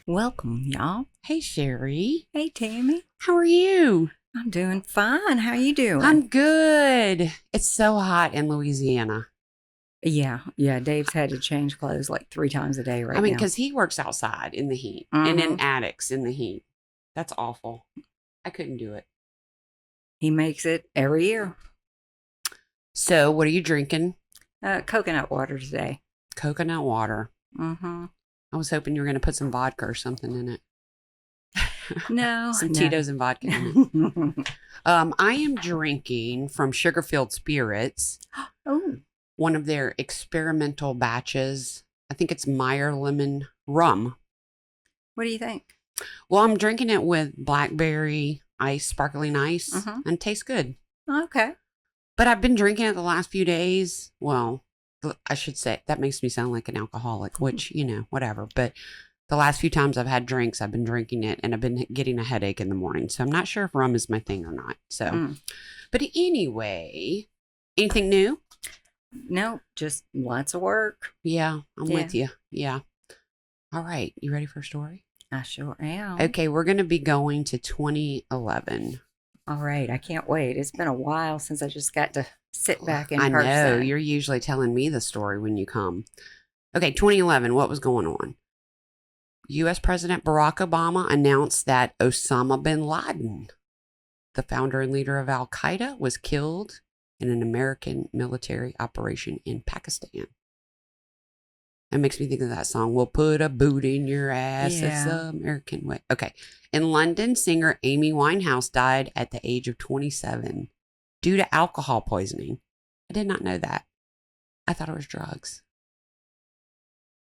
Welcome, y'all. Hey, Sherri. Hey, Tammy. How are you? I'm doing fine. How you doing? I'm good. It's so hot in Louisiana. Yeah. Dave's had to change clothes like 3 times a day right now. Because he works outside in the heat and in attics in the heat. That's awful. I couldn't do it. He makes it every year. So, what are you drinking? Coconut water today. Coconut water. Mm-hmm. I was hoping you were going to put some vodka or something in it. No. Some Tito's and vodka in it. I am drinking from Sugarfield Spirits. Oh. One of their experimental batches. I think it's Meyer Lemon Rum. What do you think? Well, I'm drinking it with blackberry ice, sparkling ice, and it tastes good. Okay. But I've been drinking it the last few days. Well, I should say, that makes me sound like an alcoholic, which, whatever. But the last few times I've had drinks, I've been drinking it, and I've been getting a headache in the morning. So I'm not sure if rum is my thing or not. So, But anyway, anything new? No, just lots of work. Yeah, I'm with you. Yeah. All right. You ready for a story? I sure am. Okay, we're going to be going to 2011. All right. I can't wait. It's been a while since I just got to sit back in I person. know. You're usually telling me the story when you come. Okay, 2011. What was going on? U.S. President Barack Obama announced that Osama bin Laden, the founder and leader of Al-Qaeda, was killed in an American military operation in Pakistan. That makes me think of that song, "We'll put a boot in your ass." It's the American way. Okay. In London, singer Amy Winehouse died at the age of 27 due to alcohol poisoning. I did not know that. I thought it was drugs.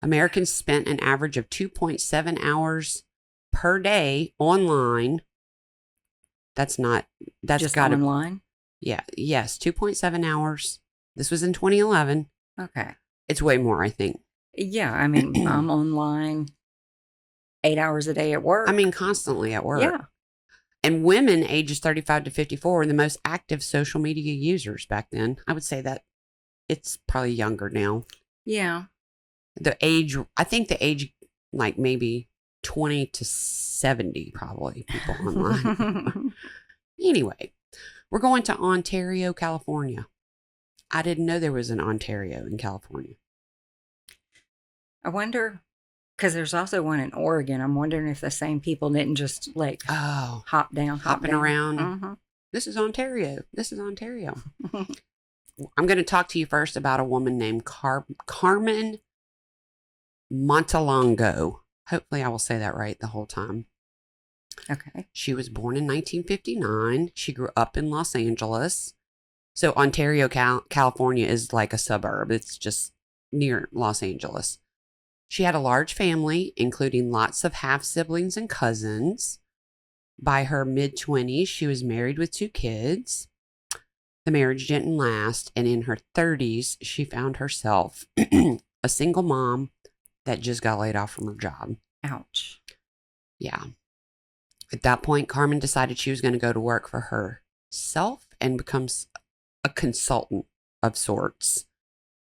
Americans spent an average of 2.7 hours per day online. That's just online? Yeah. Yes. 2.7 hours. This was in 2011. Okay. It's way more, I think. Yeah. I mean, I'm online 8 hours a day at work. I mean, constantly at work. Yeah. And women ages 35 to 54 were the most active social media users back then. I would say that it's probably younger now. Yeah. I think the age, like maybe 20 to 70, probably people online. Anyway, we're going to Ontario, California. I didn't know there was an Ontario in California. I wonder, because there's also one in Oregon. I'm wondering if the same people didn't just hopping around. Mm-hmm. This is Ontario. This is Ontario. I'm going to talk to you first about a woman named Carmen Montelongo. Hopefully I will say that right the whole time. Okay. She was born in 1959. She grew up in Los Angeles. So Ontario, California is like a suburb. It's just near Los Angeles. She had a large family, including lots of half-siblings and cousins. By her mid-20s, she was married with 2 kids. The marriage didn't last, and in her 30s, she found herself a single mom that just got laid off from her job. Ouch. Yeah. At that point, Carmen decided she was going to go to work for herself and becomes a consultant of sorts.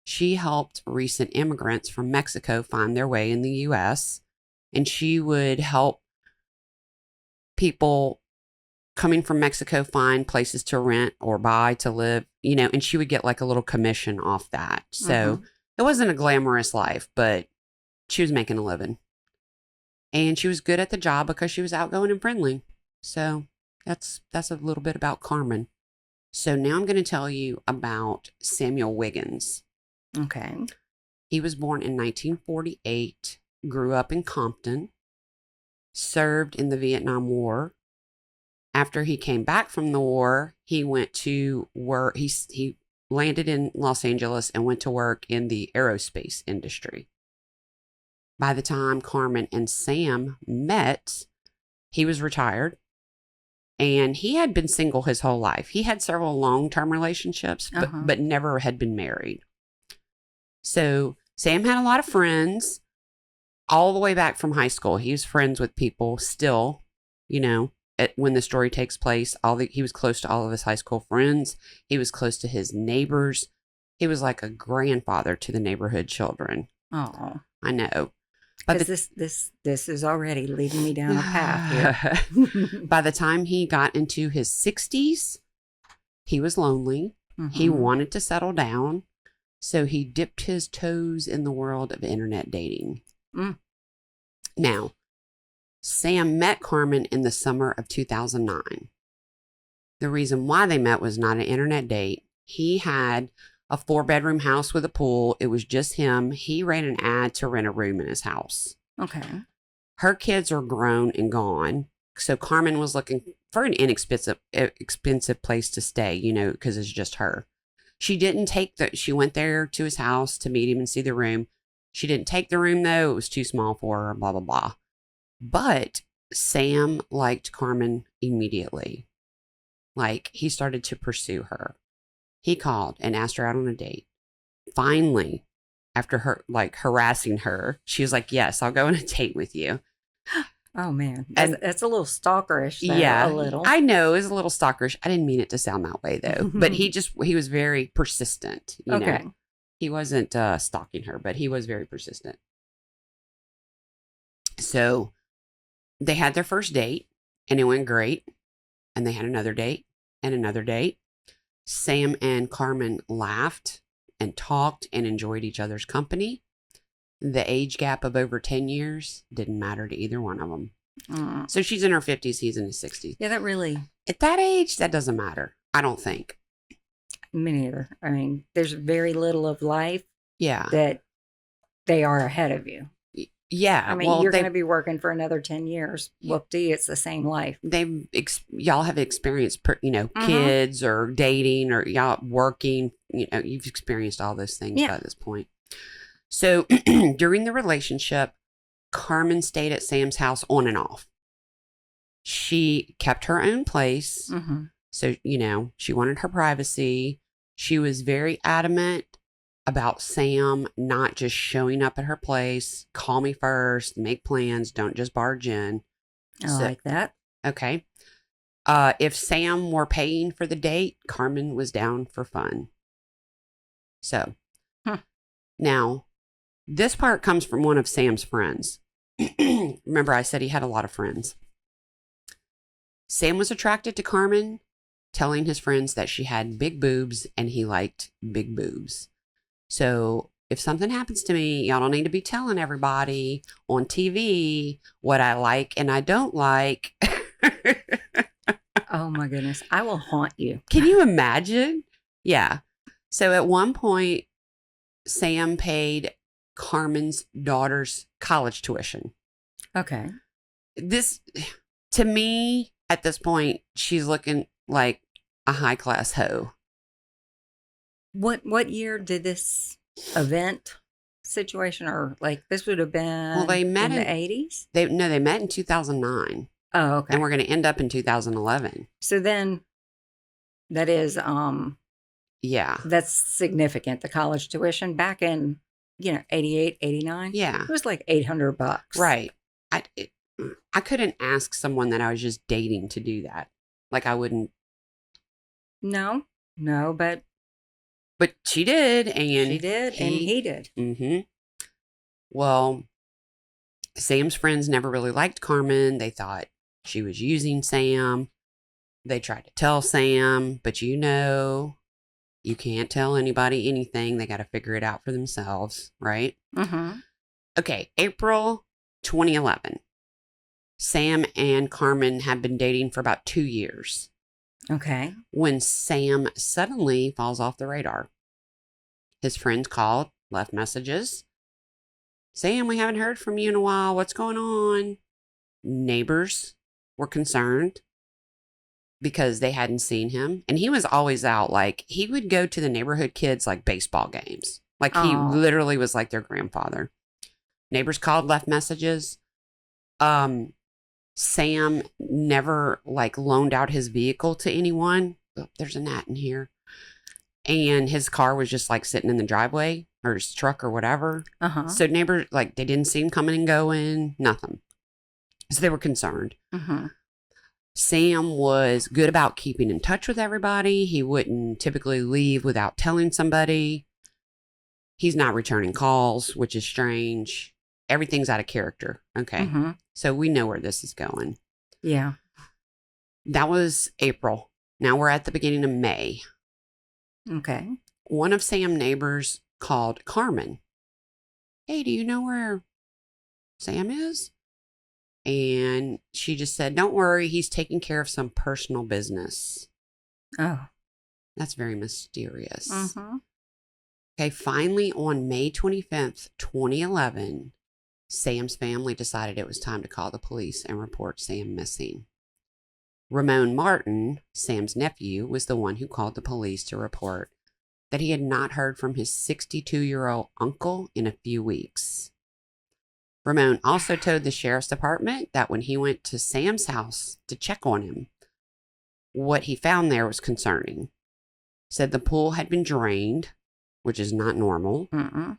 She helped recent immigrants from Mexico find their way in the U.S., and she would help people coming from Mexico find places to rent or buy to live, and she would get like a little commission off that. So it wasn't a glamorous life, but she was making a living. And she was good at the job because she was outgoing and friendly. So that's a little bit about Carmen. So now I'm going to tell you about Samuel Wiggins. Okay. He was born in 1948, grew up in Compton, served in the Vietnam War. After he came back from the war, he went to work. He landed in Los Angeles and went to work in the aerospace industry. By the time Carmen and Sam met, he was retired, and he had been single his whole life. He had several long-term relationships, but never had been married. So Sam had a lot of friends all the way back from high school. He was friends with people still, when the story takes place. He was close to all of his high school friends. He was close to his neighbors. He was like a grandfather to the neighborhood children. Oh, I know. Because this is already leading me down a path here. By the time he got into his 60s, he was lonely. He wanted to settle down. So he dipped his toes in the world of internet dating. Now, Sam met Carmen in the summer of 2009. The reason why they met was not an internet date. He had a 4-bedroom house with a pool. It was just him. He ran an ad to rent a room in his house. Okay. Her kids are grown and gone. So Carmen was looking for an expensive place to stay, you know, because it's just her. She went there to his house to meet him and see the room. She didn't take the room though. It was too small for her, blah, blah, blah. But Sam liked Carmen immediately. Like, he started to pursue her. He called and asked her out on a date. Finally, after her, like, harassing her, she was like, yes, I'll go on a date with you. Oh, man. That's a little stalkerish, though, yeah, a little. I know, it was a little stalkerish. I didn't mean it to sound that way, though. But he was very persistent, you know. He wasn't stalking her, but he was very persistent. So they had their first date, and it went great. And they had another date and another date. Sam and Carmen laughed and talked and enjoyed each other's company. The age gap of over 10 years didn't matter to either one of them. So she's in her 50s, he's in his 60s. Yeah, that really... At that age, that doesn't matter, I don't think. Me neither. I mean, there's very little of life that they are ahead of you. Yeah. I mean, you're going to be working for another 10 years. Whoop-dee, it's the same life. Y'all have experienced, kids or dating or y'all working. You know, you've experienced all those things by this point. So during the relationship, Carmen stayed at Sam's house on and off. She kept her own place. So, you know, she wanted her privacy. She was very adamant about Sam not just showing up at her place. Call me first, make plans, don't just barge in. I like that. Okay. If Sam were paying for the date, Carmen was down for fun. So, now, this part comes from one of Sam's friends. Remember, I said he had a lot of friends. Sam was attracted to Carmen, telling his friends that she had big boobs and he liked big boobs. So if something happens to me, y'all don't need to be telling everybody on TV what I like and I don't like. Oh my goodness. I will haunt you. Can you imagine? Yeah. So at one point, Sam paid Carmen's daughter's college tuition. Okay. This, to me, at this point, she's looking like a high-class hoe. What year did this event situation, or like this would have been? Well, they met in the 80s. They met in 2009. Oh, okay. And we're going to end up in 2011. So then, that is that's significant. The college tuition back in 88, 89. Yeah, it was like $800. Right. I couldn't ask someone that I was just dating to do that. Like I wouldn't. No, but she did, and she did, and he did. Well, Sam's friends never really liked Carmen. They thought she was using Sam. They tried to tell Sam, but you can't tell anybody anything. They got to figure it out for themselves, right? Okay, April 2011. Sam and Carmen have been dating for about 2 years. Okay. When Sam suddenly falls off the radar. His friends called, left messages. Sam, we haven't heard from you in a while. What's going on? Neighbors were concerned because they hadn't seen him. And he was always out. Like, he would go to the neighborhood kids' like baseball games. Like, he literally was like their grandfather. Neighbors called, left messages. Sam never like loaned out his vehicle to anyone. Oh, there's a gnat in here. And his car was just like sitting in the driveway or his truck or whatever. So neighbors, like, they didn't see him coming and going, nothing. So they were concerned. Sam was good about keeping in touch with everybody. He wouldn't typically leave without telling somebody. He's not returning calls, which is strange. everything's out of character. Okay. Mm-hmm. So we know where this is going. Yeah. That was April. Now we're at the beginning of May. Okay. One of Sam's neighbors called Carmen. Hey, do you know where Sam is? And she just said, don't worry, he's taking care of some personal business. Oh. That's very mysterious. Mm-hmm. Okay, finally on May 25th, 2011, Sam's family decided it was time to call the police and report Sam missing. Ramon Martin, Sam's nephew, was the one who called the police to report that he had not heard from his 62-year-old uncle in a few weeks. Ramon also told the sheriff's department that when he went to Sam's house to check on him, what he found there was concerning. Said the pool had been drained, which is not normal. Mm-mm.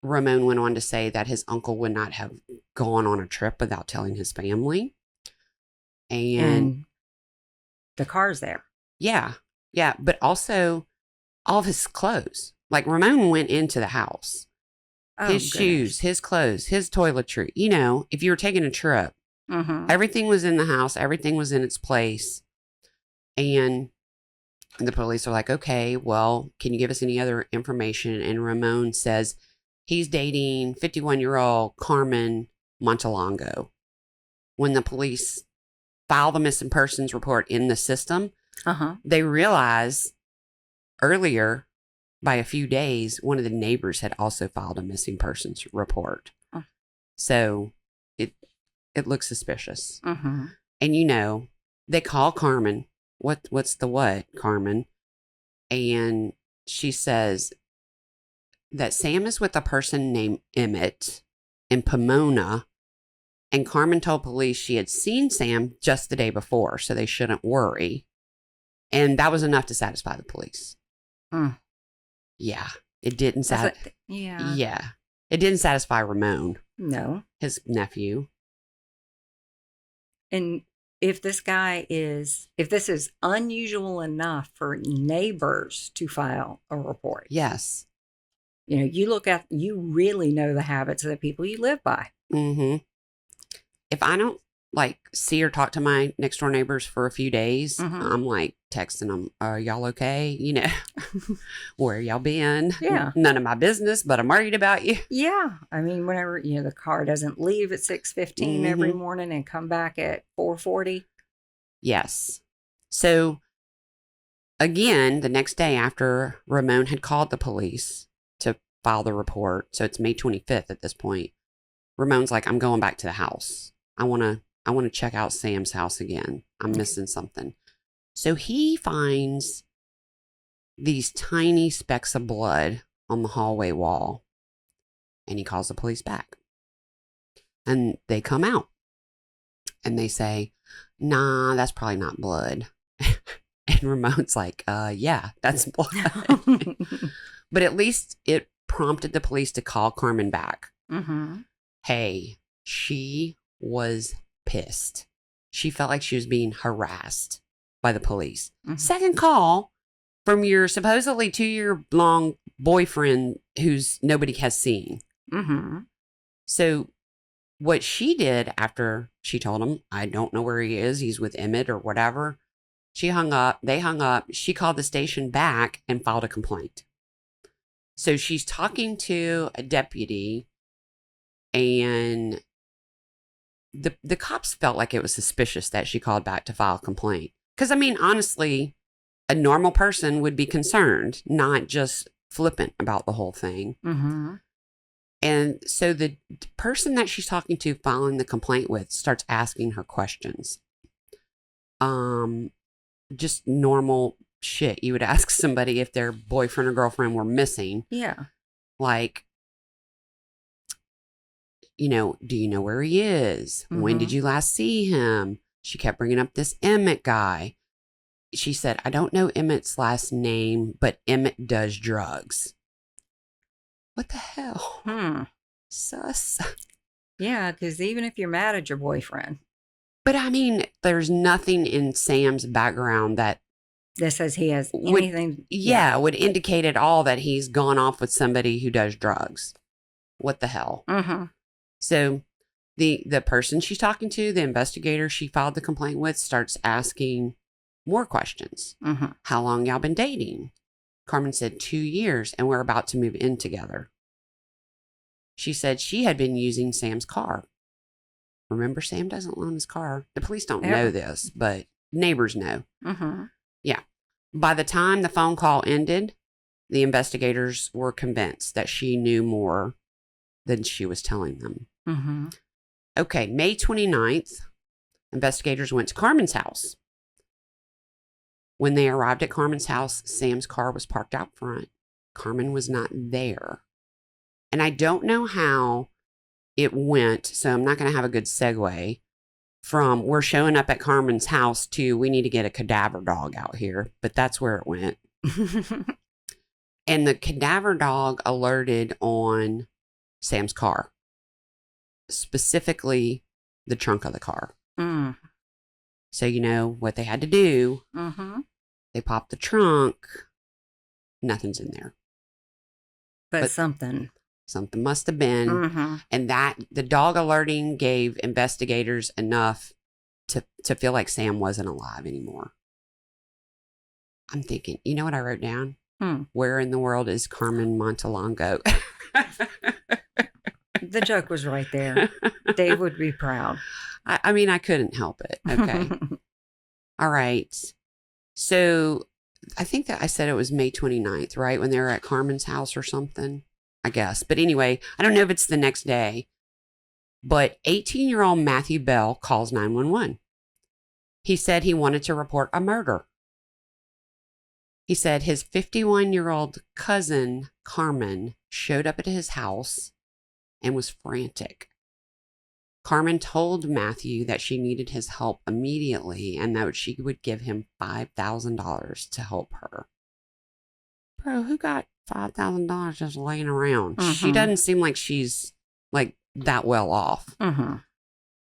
Ramon went on to say that his uncle would not have gone on a trip without telling his family. And the car's there. Yeah. But also all of his clothes. Like Ramon went into the house. His shoes, his clothes, his toiletry. You know, if you were taking a trip, everything was in the house. Everything was in its place. And the police are like, okay, well, can you give us any other information? And Ramon says he's dating 51-year-old Carmen Montelongo. When the police file the missing persons report in the system, they realize earlier by a few days, one of the neighbors had also filed a missing persons report. So it looks suspicious. And you know, they call Carmen. What's the what, Carmen? And she says that Sam is with a person named Emmett in Pomona. And Carmen told police she had seen Sam just the day before, so they shouldn't worry. And that was enough to satisfy the police. Yeah. It didn't satisfy. Yeah. It didn't satisfy Ramon. No. His nephew. And if this is unusual enough for neighbors to file a report. Yes. You know, you really know the habits of the people you live by. If I don't see or talk to my next door neighbors for a few days, I'm texting them, are y'all okay? You know, where y'all been? Yeah. None of my business, but I'm worried about you. Yeah. I mean, whenever, the car doesn't leave at 6:15 every morning and come back at 4:40. Yes. So again, the next day after Ramon had called the police to file the report, so it's May 25th at this point, Ramon's like, I'm going back to the house. I want to check out Sam's house again. I'm missing something. So he finds these tiny specks of blood on the hallway wall. And he calls the police back. And they come out. And they say, nah, that's probably not blood. And Ramon's like, yeah, that's blood. But at least it prompted the police to call Carmen back. Hey, she was pissed. She felt like she was being harassed by the police. Second call from your supposedly 2-year-long boyfriend who's nobody has seen. So what she did after she told him, I don't know where he is, he's with Emmett or whatever, she hung up, they hung up, she called the station back and filed a complaint. So she's talking to a deputy, and the cops felt like it was suspicious that she called back to file a complaint. Because, I mean, honestly, a normal person would be concerned, not just flippant about the whole thing. And so the person that she's talking to, filing the complaint with, starts asking her questions. Just normal shit you would ask somebody if their boyfriend or girlfriend were missing. Yeah. Like, do you know where he is? When did you last see him? She kept bringing up this Emmett guy. She said, I don't know Emmett's last name, but Emmett does drugs. What the hell? Sus. Yeah, because even if you're mad at your boyfriend. But I mean, there's nothing in Sam's background that says he has anything. Would indicate at all that he's gone off with somebody who does drugs. What the hell? Mm-hmm. So the person she's talking to, the investigator she filed the complaint with, starts asking more questions. Mm-hmm. How long y'all been dating? Carmen said 2 years, and we're about to move in together. She said she had been using Sam's car. Remember, Sam doesn't loan his car. The police don't know this, but neighbors know. Mm-hmm. Yeah. By the time the phone call ended, the investigators were convinced that she knew more than she was telling them. Mm-hmm. Okay, May 29th, investigators went to Carmen's house. When they arrived at Carmen's house, Sam's car was parked out front. Carmen was not there. And I don't know how it went, so I'm not going to have a good segue from we're showing up at Carmen's house to we need to get a cadaver dog out here, but that's where it went. And the cadaver dog alerted on Sam's car, specifically the trunk of the car. Mm. So you know what they had to do. Mm-hmm. They popped the trunk. Nothing's in there. But something must have been. Mm-hmm. And that the dog alerting gave investigators enough to feel like Sam wasn't alive anymore. I'm thinking, you know what I wrote down? Where in the world is Carmen Montelongo? The joke was right there. Dave would be proud. I mean, I couldn't help it. Okay. All right. So I think that I said it was May 29th, right? When they were at Carmen's house or something, I guess. But anyway, I don't know if it's the next day, but 18-year-old Matthew Bell calls 911. He said he wanted to report a murder. He said his 51-year-old cousin, Carmen, showed up at his house and was frantic. Carmen told Matthew that she needed his help immediately and that she would give him $5,000 to help her. Bro, who got $5,000 just laying around? Mm-hmm. She doesn't seem like she's like that well off. Mm-hmm.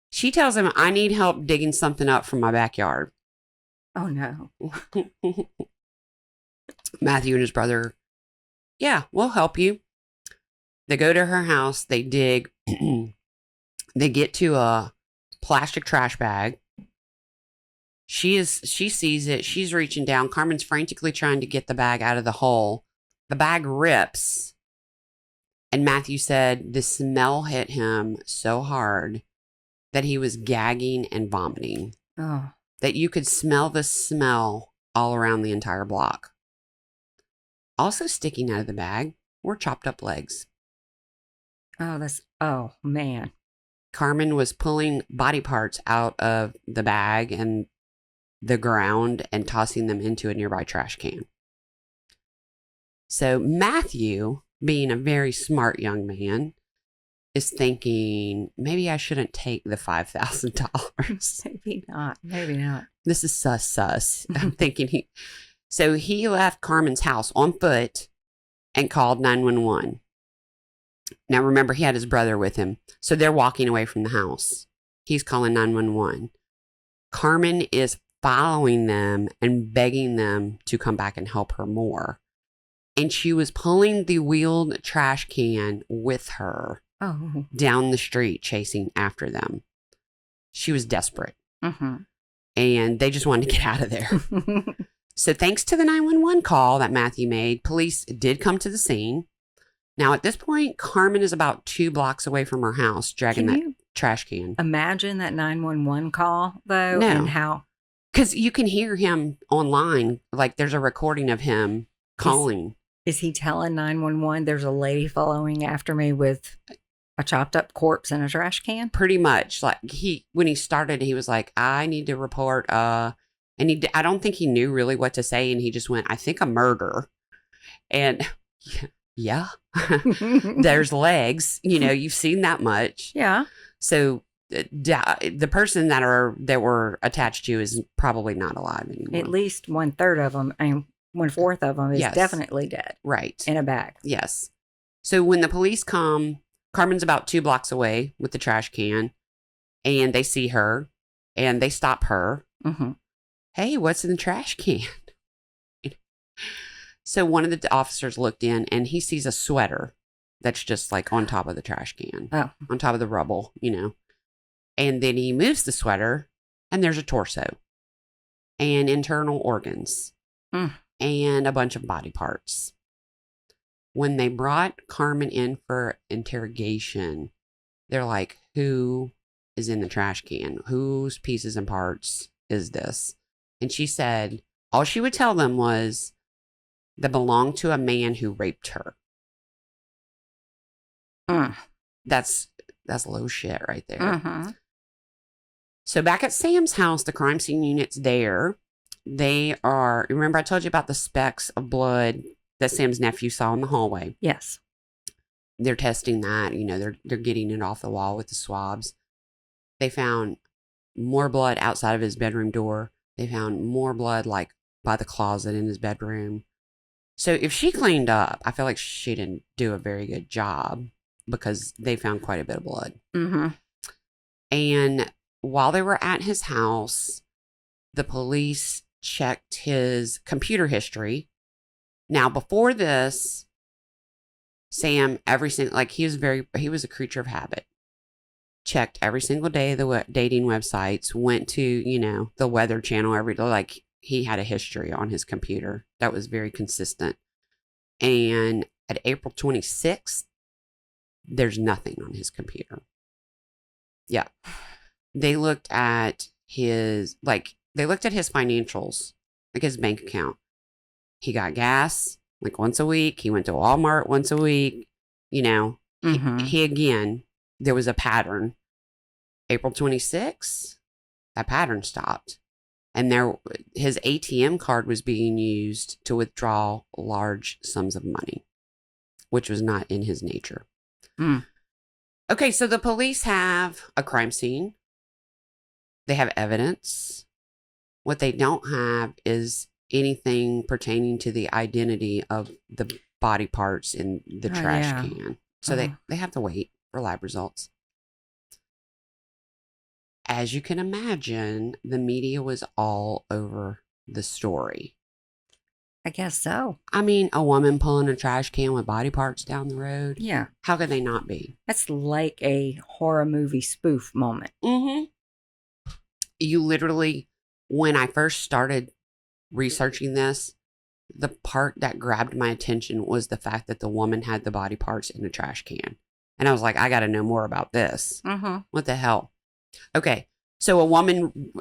She tells him, I need help digging something up from my backyard. Oh, no. Matthew and his brother, yeah, we'll help you. They go to her house. They dig. They get to a plastic trash bag. She sees it. She's reaching down. Carmen's frantically trying to get the bag out of the hole. The bag rips. And Matthew said the smell hit him so hard that he was gagging and vomiting. Oh. That you could smell the smell all around the entire block. Also sticking out of the bag were chopped up legs. Oh, man. Carmen was pulling body parts out of the bag and the ground and tossing them into a nearby trash can. So Matthew, being a very smart young man, is thinking, maybe I shouldn't take the $5,000. Maybe not. This is sus. I'm thinking So he left Carmen's house on foot and called 911. Now, remember, he had his brother with him. So they're walking away from the house. He's calling 911. Carmen is following them and begging them to come back and help her more. And she was pulling the wheeled trash can with her down the street, chasing after them. She was desperate. Mm-hmm. And they just wanted to get out of there. So thanks to the 911 call that Matthew made, police did come to the scene. Now, at this point, Carmen is about 2 blocks away from her house, dragging that trash can. Imagine that 911 call, though, and how... Because you can hear him online. Like, there's a recording of him calling. Is he telling 911 there's a lady following after me with a chopped up corpse in a trash can? Pretty much. Like, when he started, he was like, I need to report... And I don't think he knew really what to say. And he just went, I think a murder. And yeah, there's legs, you've seen that much. Yeah. So the person that were attached to is probably not alive anymore. At least 1/3 of them and 1/4 of them is definitely dead. Right. In a bag. Yes. So when the police come, Carmen's about 2 blocks away with the trash can and they see her and they stop her. Mm-hmm. Hey, what's in the trash can? So one of the officers looked in and he sees a sweater that's just like on top of the trash can, on top of the rubble, And then he moves the sweater, and there's a torso and internal organs and a bunch of body parts. When they brought Carmen in for interrogation, they're like, who is in the trash can? Whose pieces and parts is this? And she said all she would tell them was that belonged to a man who raped her. That's low shit right there. So back at Sam's house, the crime scene unit's there. They are, remember I told you about the specks of blood that Sam's nephew saw in the hallway? Yes. They're testing that, they're getting it off the wall with the swabs. They found more blood outside of his bedroom door. They found more blood like by the closet in his bedroom. So if she cleaned up, I feel like she didn't do a very good job because they found quite a bit of blood. And while they were at his house, the police checked his computer history. Now, before this, Sam, he was a creature of habit. Checked every single day the dating websites, went to, the Weather Channel every day. Like, he had a history on his computer that was very consistent. And at April 26th, there's nothing on his computer. Yeah. They looked at his financials, like his bank account. He got gas like once a week. He went to Walmart once a week. He again, there was a pattern. April 26th, that pattern stopped. And his ATM card was being used to withdraw large sums of money, which was not in his nature. Okay, so the police have a crime scene. They have evidence. What they don't have is anything pertaining to the identity of the body parts in the trash can. So they have to wait for lab results. As you can imagine, the media was all over the story. I guess so. I mean, a woman pulling a trash can with body parts down the road. Yeah. How could they not be? That's like a horror movie spoof moment. You literally, when I first started researching this, the part that grabbed my attention was the fact that the woman had the body parts in a trash can. And I was like, I got to know more about this. What the hell? Okay. So a woman,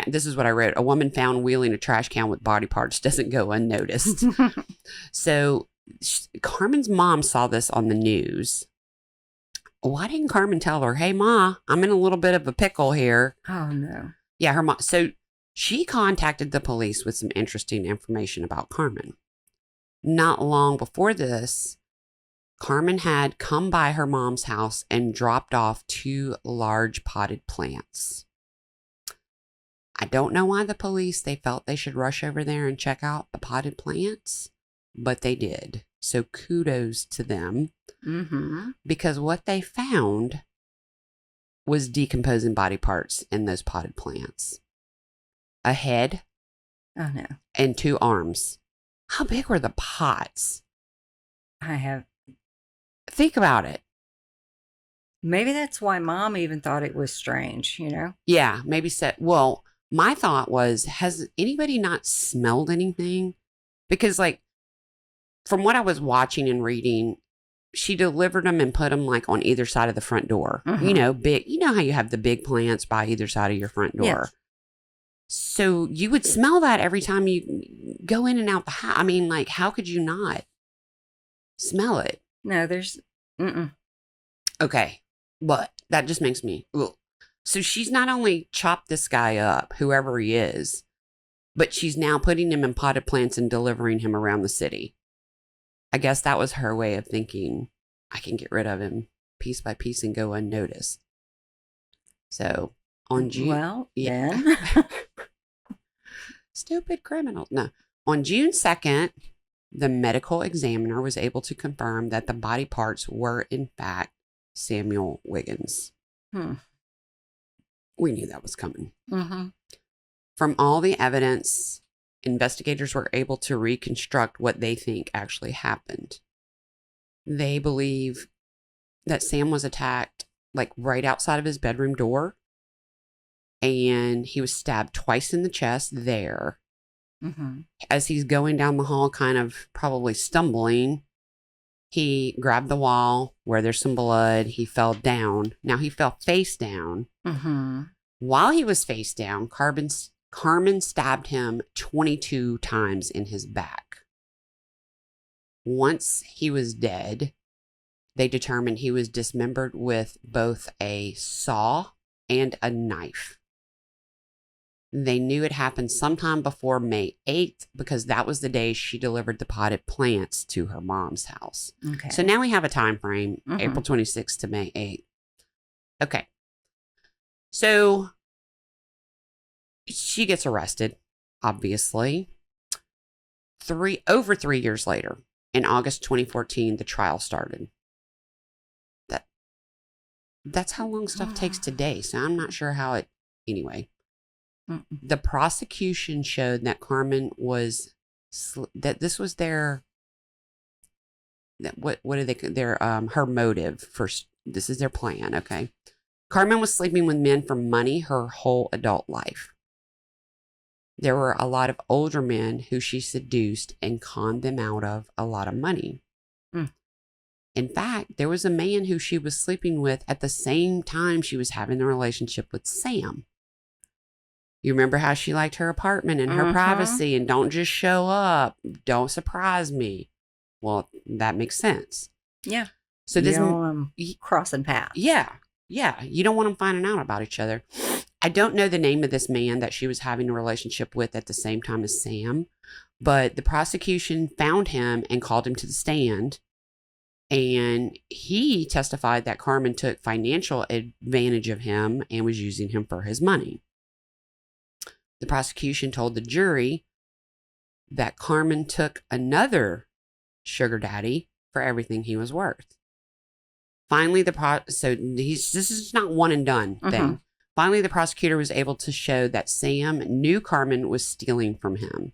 this is what I wrote. A woman found wheeling a trash can with body parts doesn't go unnoticed. So Carmen's mom saw this on the news. Why didn't Carmen tell her, hey, Ma, I'm in a little bit of a pickle here? Oh, no. Yeah, her mom. So she contacted the police with some interesting information about Carmen. Not long before this, Carmen had come by her mom's house and dropped off 2 large potted plants. I don't know why the police, they felt they should rush over there and check out the potted plants, but they did. So kudos to them. Because what they found was decomposing body parts in those potted plants. A head. Oh, no. And 2 arms. How big were the pots? Think about it. Maybe that's why Mom even thought it was strange, Yeah, maybe so. Well, my thought was, has anybody not smelled anything? Because, from what I was watching and reading, she delivered them and put them, on either side of the front door. Big. You know how you have the big plants by either side of your front door? Yes. So you would smell that every time you go in and out the house. I mean, how could you not smell it? No, there's... Okay, but that just makes me... Ugh. So she's not only chopped this guy up, whoever he is, but she's now putting him in potted plants and delivering him around the city. I guess that was her way of thinking, I can get rid of him piece by piece and go unnoticed. So, on June... Well, then... Stupid criminals. No. On June 2nd, the medical examiner was able to confirm that the body parts were, in fact, Samuel Wiggins. We knew that was coming. From all the evidence, investigators were able to reconstruct what they think actually happened. They believe that Sam was attacked like right outside of his bedroom door, and he was stabbed twice in the chest there. Mm-hmm. As he's going down the hall, kind of probably stumbling, he grabbed the wall where there's some blood. He fell down. Now he fell face down. Mm-hmm. While he was face down, Carmen stabbed him 22 times in his back. Once he was dead, they determined he was dismembered with both a saw and a knife. They knew it happened sometime before May 8th because that was the day she delivered the potted plants to her mom's house. Okay. So now we have a time frame, Mm-hmm. April 26th to May 8th. Okay. So she gets arrested, obviously. Over 3 years later, in August 2014, the trial started. That's how long stuff takes today. So I'm not sure how it. Anyway, the prosecution showed that Carmen was that this was their. What do they? Their her motive for this is their plan. Okay, Carmen was sleeping with men for money her whole adult life. There were a lot of older men who she seduced and conned them out of a lot of money. In fact, there was a man who she was sleeping with at the same time she was having a relationship with Sam. You remember how she liked her apartment and her privacy and don't just show up. Don't surprise me. Well, that makes sense. Yeah. So this crossing paths. Yeah. Yeah. You don't want them finding out about each other. I don't know the name of this man that she was having a relationship with at the same time as Sam, but the prosecution found him and called him to the stand. And he testified that Carmen took financial advantage of him and was using him for his money. The prosecution told the jury that Carmen took another sugar daddy for everything he was worth. Finally, this is not one and done thing. Finally, the prosecutor was able to show that Sam knew Carmen was stealing from him.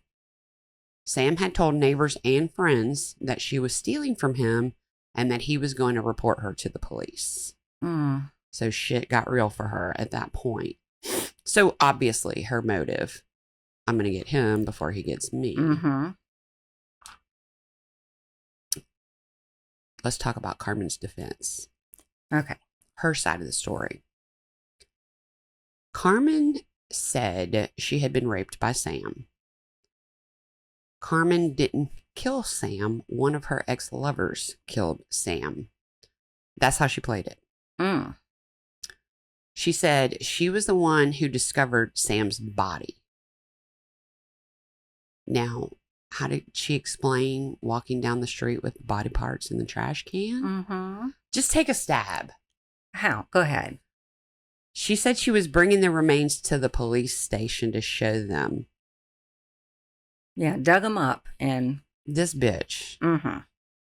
Sam had told neighbors and friends that she was stealing from him and that he was going to report her to the police. So shit got real for her at that point. So obviously her motive, I'm going to get him before he gets me. Let's talk about Carmen's defense. Okay. Her side of the story. Carmen said she had been raped by Sam. Carmen didn't kill Sam. One of her ex-lovers killed Sam. That's how she played it. She said she was the one who discovered Sam's body. Now, how did she explain walking down the street with body parts in the trash can? Just take a stab. How? Go ahead. She said she was bringing the remains to the police station to show them. Yeah, dug them up and... This bitch.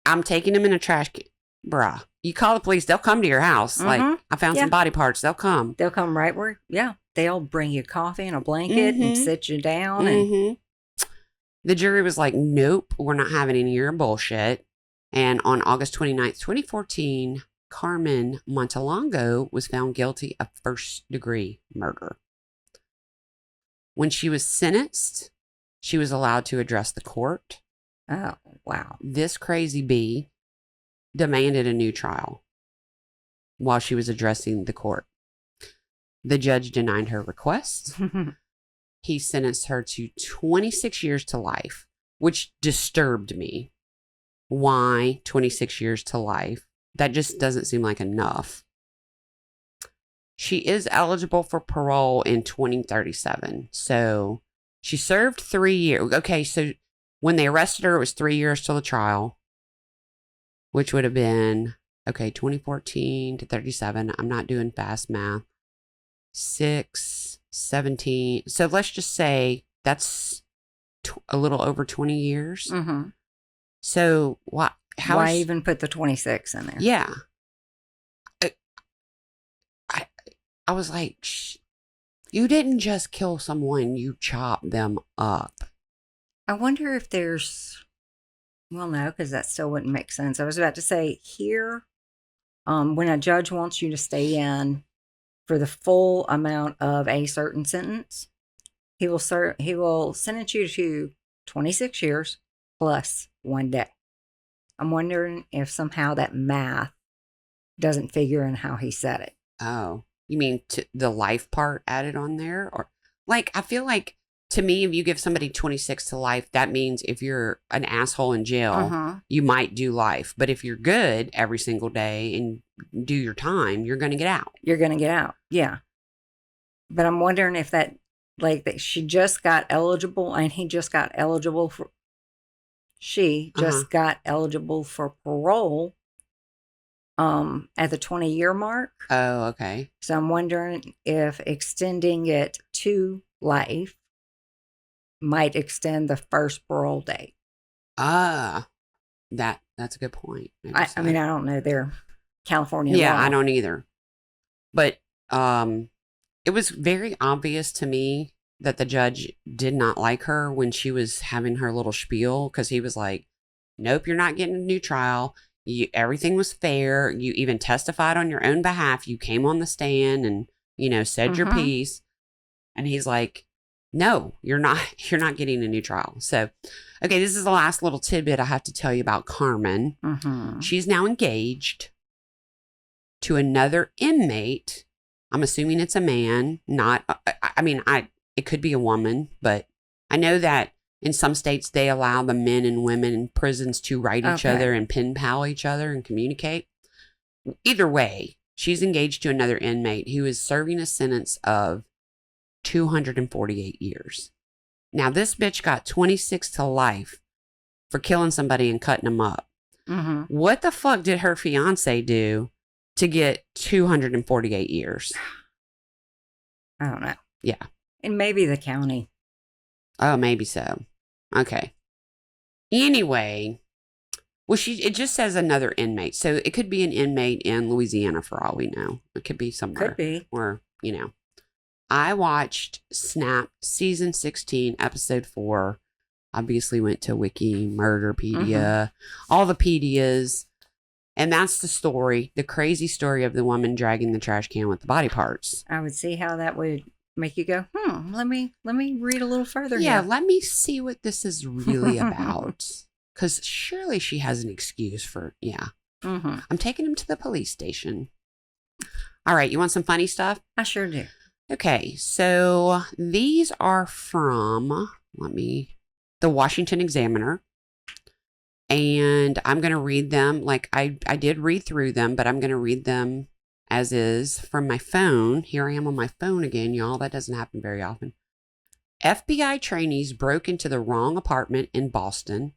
I'm taking them in a trash can. Bruh. You call the police, they'll come to your house. Like, I found some body parts. They'll come. They'll come right where... Yeah. They'll bring you coffee and a blanket and sit you down. And the jury was like, nope, we're not having any of your bullshit. And on August 29th, 2014, Carmen Montelongo was found guilty of first-degree murder. When she was sentenced, she was allowed to address the court. Oh, wow. This crazy bee demanded a new trial while she was addressing the court. The judge denied her request. He sentenced her to 26 years to life, which disturbed me. Why 26 years to life? That just doesn't seem like enough. She is eligible for parole in 2037. So she served 3 years. Okay, so when they arrested her, it was 3 years till the trial, which would have been, 2014 to 37. I'm not doing fast math. 6, 17. So let's just say that's a little over 20 years. So why even put the 26 in there? Yeah. I was like, you didn't just kill someone, you chopped them up. I wonder if there's Well, no, because that still wouldn't make sense. I was about to say here, when a judge wants you to stay in for the full amount of a certain sentence, he will sentence you to 26 years plus 1 day. I'm wondering if somehow that math doesn't figure in how he said it. Oh, you mean the life part added on there? Or like, I feel like to me, if you give somebody 26 to life, that means if you're an asshole in jail, you might do life. But if you're good every single day and do your time, you're going to get out. You're going to get out. Yeah. But I'm wondering if that, like, that she just got eligible and he just got eligible for, she just got eligible for parole at the 20-year mark. Oh, okay. So I'm wondering if extending it to life might extend the first parole date. That's a good point. I mean, I don't know their California law. law. I don't either. But it was very obvious to me that the judge did not like her when she was having her little spiel, because he was like, nope, you're not getting a new trial. Everything was fair. You even testified on your own behalf. You came on the stand and, said your piece. And he's like, no, you're not getting a new trial. So, okay, this is the last little tidbit I have to tell you about Carmen. She's now engaged to another inmate. I'm assuming it's a man, it could be a woman, but I know that in some states they allow the men and women in prisons to write each other and pen pal each other and communicate. Either way, she's engaged to another inmate who is serving a sentence of 248 years. Now, this bitch got 26 to life for killing somebody and cutting them up. What the fuck did her fiance do to get 248 years? I don't know. Yeah. And maybe the county. Oh, maybe so. Okay. Anyway, well, it just says another inmate. So it could be an inmate in Louisiana for all we know. It could be somewhere. Could be. Or, I watched Snapped season 16, episode 4. Obviously went to Wiki, Murderpedia, all the pedias. And that's the story, the crazy story of the woman dragging the trash can with the body parts. I would see how that would make you go, let me read a little further. Yeah, here. Let me see what this is really about. Because surely she has an excuse for, I'm taking him to the police station. All right, you want some funny stuff? I sure do. Okay, so these are from, the Washington Examiner. And I'm going to read them. Like I did read through them, but I'm going to read them as is from my phone. Here I am on my phone again, y'all. That doesn't happen very often. FBI trainees broke into the wrong apartment in Boston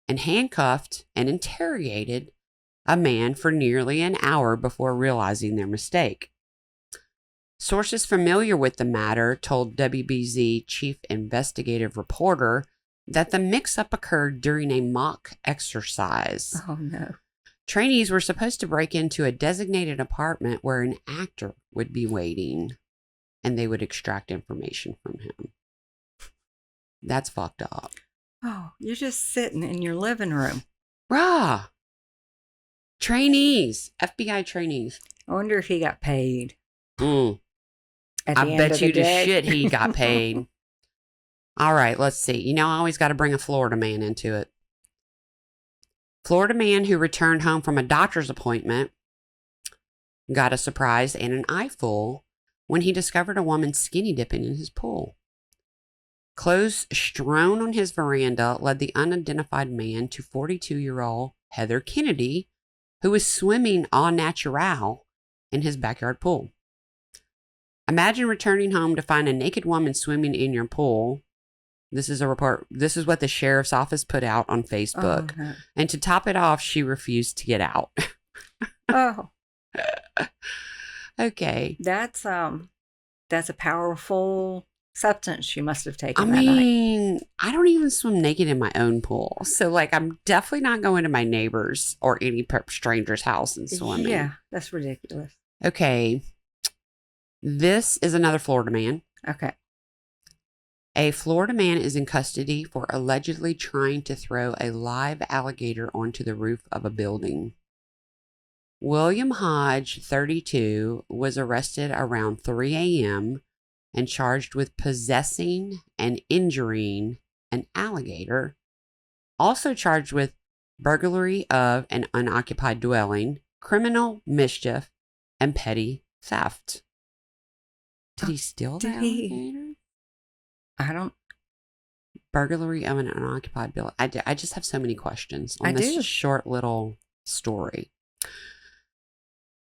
and handcuffed and interrogated a man for nearly an hour before realizing their mistake. Sources familiar with the matter told WBZ chief investigative reporter that the mix-up occurred during a mock exercise. Oh, no. Trainees were supposed to break into a designated apartment where an actor would be waiting, and they would extract information from him. That's fucked up. Oh, you're just sitting in your living room. Rah! Trainees. FBI trainees. I wonder if he got paid. I bet you to shit he got paid. All right, let's see. I always got to bring a Florida man into it. Florida man who returned home from a doctor's appointment got a surprise and an eyeful when he discovered a woman skinny dipping in his pool. Clothes strewn on his veranda led the unidentified man to 42-year-old Heather Kennedy, who was swimming au naturel in his backyard pool. Imagine returning home to find a naked woman swimming in your pool. This is a report. This is what the sheriff's office put out on Facebook. Oh, no. And to top it off, she refused to get out. Oh. Okay. That's a powerful substance she must have taken that night. I don't even swim naked in my own pool. So, I'm definitely not going to my neighbor's or any stranger's house and swimming. Yeah, that's ridiculous. Okay. This is another Florida man. Okay. A Florida man is in custody for allegedly trying to throw a live alligator onto the roof of a building. William Hodge, 32, was arrested around 3 a.m. and charged with possessing and injuring an alligator. Also charged with burglary of an unoccupied dwelling, criminal mischief, and petty theft. Did he steal the alligator? I don't. Burglary of an unoccupied building. I just have so many questions on this short little story.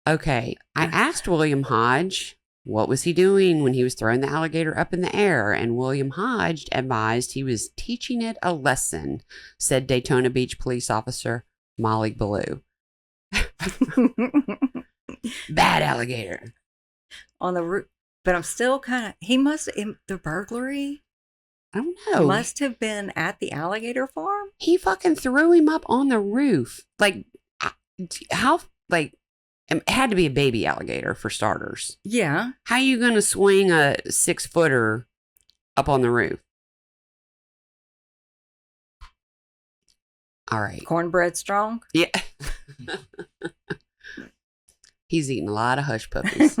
Okay, I asked William Hodge what was he doing when he was throwing the alligator up in the air, and William Hodge advised he was teaching it a lesson, said Daytona Beach police officer Molly Ballou. Bad alligator. On the roof. But I'm still kind of, the burglary? I don't know. Must have been at the alligator farm? He fucking threw him up on the roof. Like, how, like, it had to be a baby alligator for starters. Yeah. How are you going to swing a 6-footer up on the roof? All right. Cornbread strong? Yeah. He's eating a lot of hush puppies.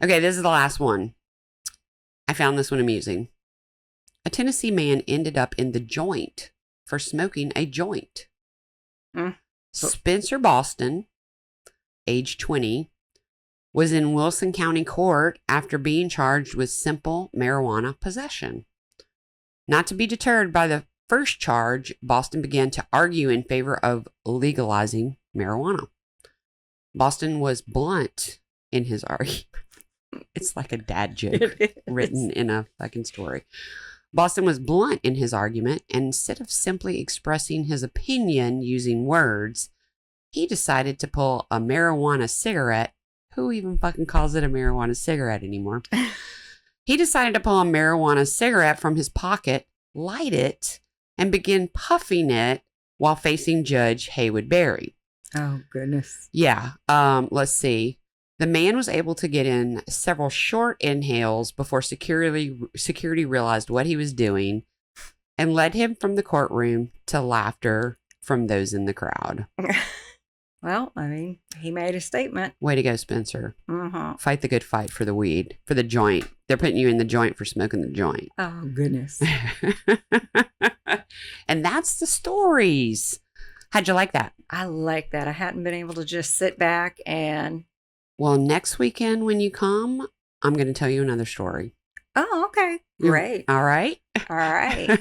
Okay, this is the last one. I found this one amusing. A Tennessee man ended up in the joint for smoking a joint. Spencer Boston, age 20, was in Wilson County Court after being charged with simple marijuana possession. Not to be deterred by the first charge, Boston began to argue in favor of legalizing marijuana. Boston was blunt in his argument. It's like a dad joke written in a fucking story. Boston was blunt in his argument, and instead of simply expressing his opinion using words, he decided to pull a marijuana cigarette. Who even fucking calls it a marijuana cigarette anymore? He decided to pull a marijuana cigarette from his pocket, light it, and begin puffing it while facing Judge Haywood Berry. Oh, goodness. Yeah. Let's see. The man was able to get in several short inhales before security realized what he was doing and led him from the courtroom to laughter from those in the crowd. Well, I mean, he made a statement. Way to go, Spencer. Uh-huh. Fight the good fight for the weed, for the joint. They're putting you in the joint for smoking the joint. Oh, goodness. And that's the stories. How'd you like that? I like that. I hadn't been able to just sit back and... Well, next weekend when you come, I'm going to tell you another story. Oh, okay. Great. All right. All right.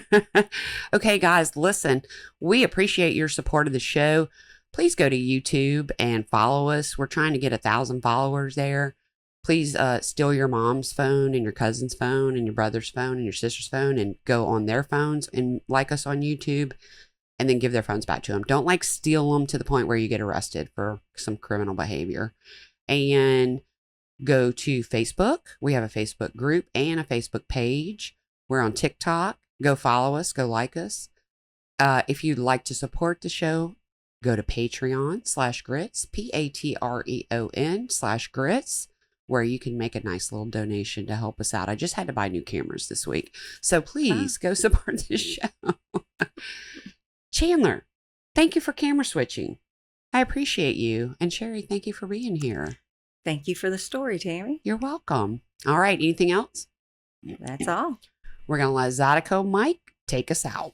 Okay, guys, listen, we appreciate your support of the show. Please go to YouTube and follow us. We're trying to get 1,000 followers there. Please steal your mom's phone and your cousin's phone and your brother's phone and your sister's phone and go on their phones and like us on YouTube and then give their phones back to them. Don't like steal them to the point where you get arrested for some criminal behavior. And go to Facebook. We have a Facebook group and a Facebook page. We're on TikTok. Go follow us. Go like us. If you'd like to support the show, go to Patreon/grits, Patreon/grits, where you can make a nice little donation to help us out. I just had to buy new cameras this week. So please go support the show. Chandler, thank you for camera switching. I appreciate you. And Sherri, thank you for being here. Thank you for the story, Tammy. You're welcome. All right. Anything else? That's all. We're going to let Zydeco Mike take us out.